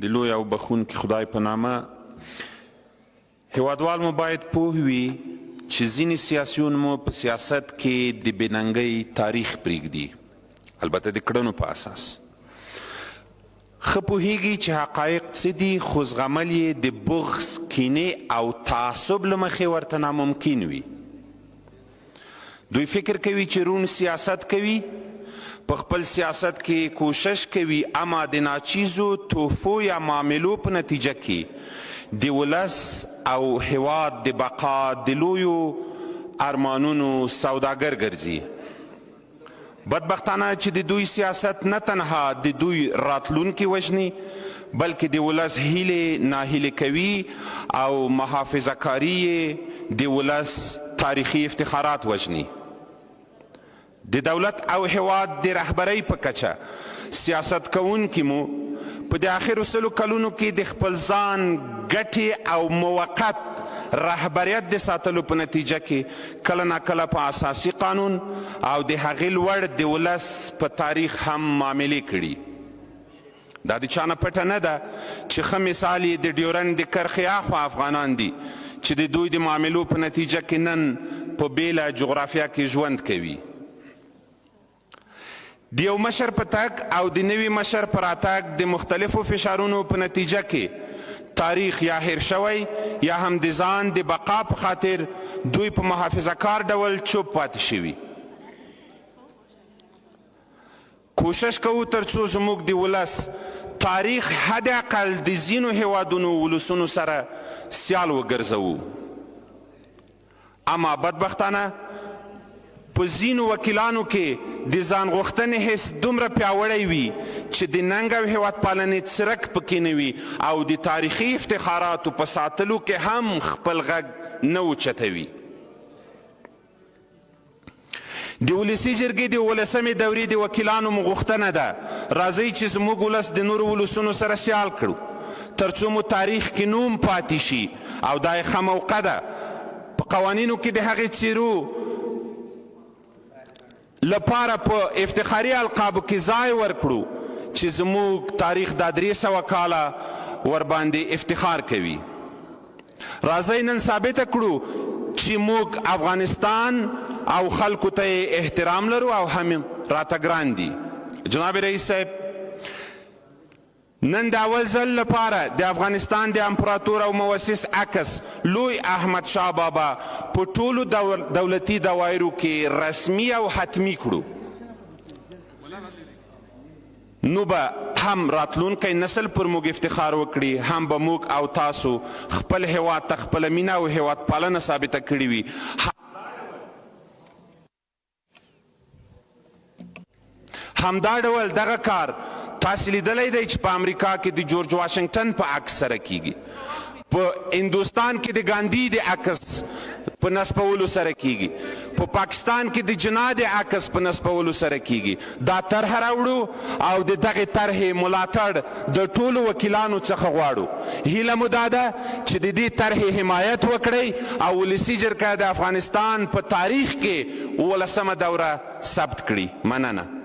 د لوی او بخونکي خدای په نامه هیوادوال مو باید پوه وي چې ځینې سیاسیون مو په سیاست کې د بېننګۍ تاریخ پرېږدي، البته د کړنو په اساس. ښه پوهیږي چې حقایق څه دي، خو زغمل یې د بغض، کینې او تعصب له مخې ورته ناممکن وي. دوی فکر کوي چې روڼ سیاست کوي، په خپل سیاست کې کوشش کوي اما د ناچیزو تحفو یا معاملو په نتیجه کې د ولس او هیواد د بقا د لویو ارمانونو سوداګر ګرځي. بدبختانه چې د دوی سیاست نه تنها د دوی راتلونکي وژني، بلکې د ولس هیلې ناهیلې کوي او محافظه کاري یې د ولس تاریخي افتخارات وژني. د دولت او هیواد د رهبرۍ په کچه سیاست کوونکي مو په د آخرو 100 کلونو کې د خپل ځان ګټې او موقت رهبریت د ساتلو په نتیجه کې کله ناکله په اساسي قانون او د هغې لوړ د ولس په تاریخ هم معاملې کړي. دا د چا نه پټه نه ده چې ښه مثال یې د ډیورنډ د کرښې اخوا افغانان دي چې د دوی د معاملو په نتیجه کې نن په بیله جغرافیه کې ژوند کوي. د یو مشر په تګ او د نوي مشر په راتګ د مختلفو فشارونو په نتیجه کې تاریخ یا هیر شوی یا هم د ځان د بقا په خاطر دوی په محافظه کار ډول چوپ پاتې شوي. کوشش کوو ترڅو زموږ د ولس تاریخ حداقل د ځینو هیوادونو ولسونو سره سیال وګرځوو، اما بدبختانه په ځینو وکیلانو کې د ځان غوښتنې حس دومره پیاوړی وي چې د ننګ او هیواد پالنې څرک پکې نه وي او د تاریخي افتخاراتو په ساتلو کې هم خپل غږ نه اوچتوي. د ولسي جرګې د 11مې دورې د وکیلانو مو غوښتنه ده راځئ چې زموږ ولس د نورو ولسونو سره سیال کړو ترڅو مو تاریخ کې نوم پاتې شي، او دا یې ښه موقع ده په قوانینو کې د هغې څیرو لپاره په افتخاري القابو کې ځای ورکړو چې زموږ تاریخ دا 300 کاله ورباندې افتخار کوي. راځئ نن ثابته کړو چې موږ افغانستان او خلکو ته احترام لرو او هم راته ګران دي. جناب رئیس صاحب، نن د اول ځل لپاره د افغانستان د امپراتور او موسس عکس لوی احمد شاه بابا په ټولو دولتي دوایرو کې رسمي او حتمي کړو. نو به هم راتلونکی نسل پر موږ افتخار وکړي، هم به موږ او تاسو خپل هیواد ته خپله مینه او هیواد پالنه ثابته کړې وي. همدا ډول دغه کار تاسې لیدلی دی چې په امریکا کې د جورج واشنګټن په عکس سره کیږي، په هندوستان کې د ګاندي د عکس په نصبولو سره کیږي، په پاکستان کې د جنا د عکس په نصبولو سره کیږي. دا طرحه راوړو او د دغې طرحې ملاتړ د ټولو وکیلانو څخه غواړو. هیله مو دا ده چې د دې طرحې حمایت وکړئ او ولسي جرګه د افغانستان په تاریخ کې 11مه دوره ثبت کړي. مننه.